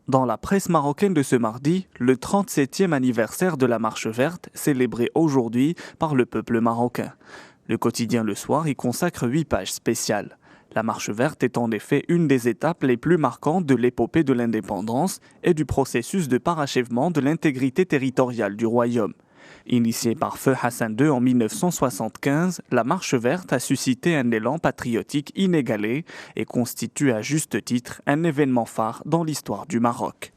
Dans la presse marocaine de ce mardi, le 37e anniversaire de la Marche verte, célébré aujourd'hui par le peuple marocain. Le quotidien Le Soir y consacre 8 pages spéciales. La Marche verte est en effet une des étapes les plus marquantes de l'épopée de l'indépendance et du processus de parachèvement de l'intégrité territoriale du royaume. Initiée par Feu Hassan II en 1975, la Marche verte a suscité un élan patriotique inégalé et constitue à juste titre un événement phare dans l'histoire du Maroc.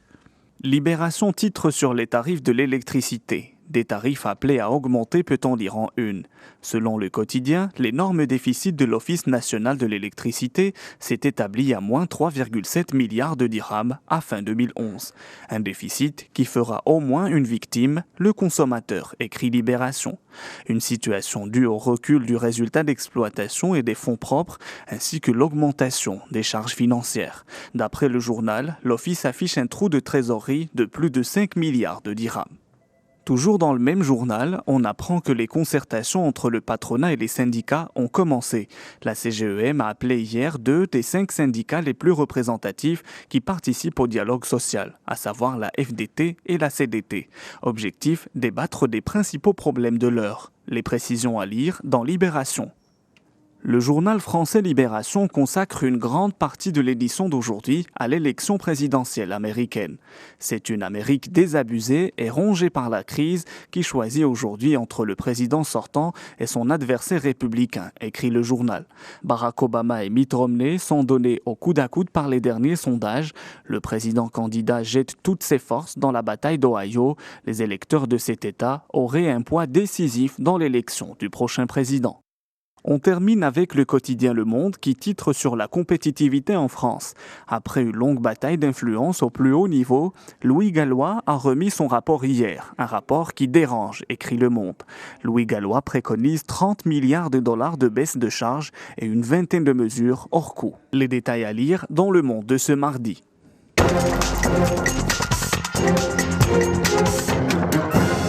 Libération titre sur les tarifs de l'électricité. Des tarifs appelés à augmenter, peut-on lire en une. Selon le quotidien, l'énorme déficit de l'Office national de l'électricité s'est établi à moins 3,7 milliards de dirhams à fin 2011. Un déficit qui fera au moins une victime, le consommateur, écrit Libération. Une situation due au recul du résultat d'exploitation et des fonds propres, ainsi que l'augmentation des charges financières. D'après le journal, l'Office affiche un trou de trésorerie de plus de 5 milliards de dirhams. Toujours dans le même journal, on apprend que les concertations entre le patronat et les syndicats ont commencé. La CGEM a appelé hier 2 des 5 syndicats les plus représentatifs qui participent au dialogue social, à savoir la FDT et la CDT. Objectif, débattre des principaux problèmes de l'heure. Les précisions à lire dans Libération. Le journal français Libération consacre une grande partie de l'édition d'aujourd'hui à l'élection présidentielle américaine. C'est une Amérique désabusée et rongée par la crise qui choisit aujourd'hui entre le président sortant et son adversaire républicain, écrit le journal. Barack Obama et Mitt Romney sont donnés au coude à coude par les derniers sondages. Le président candidat jette toutes ses forces dans la bataille d'Ohio. Les électeurs de cet État auraient un poids décisif dans l'élection du prochain président. On termine avec le quotidien Le Monde qui titre sur la compétitivité en France. Après une longue bataille d'influence au plus haut niveau, Louis Gallois a remis son rapport hier. Un rapport qui dérange, écrit Le Monde. Louis Gallois préconise 30 milliards de dollars de baisse de charges et une vingtaine de mesures hors coût. Les détails à lire dans Le Monde de ce mardi.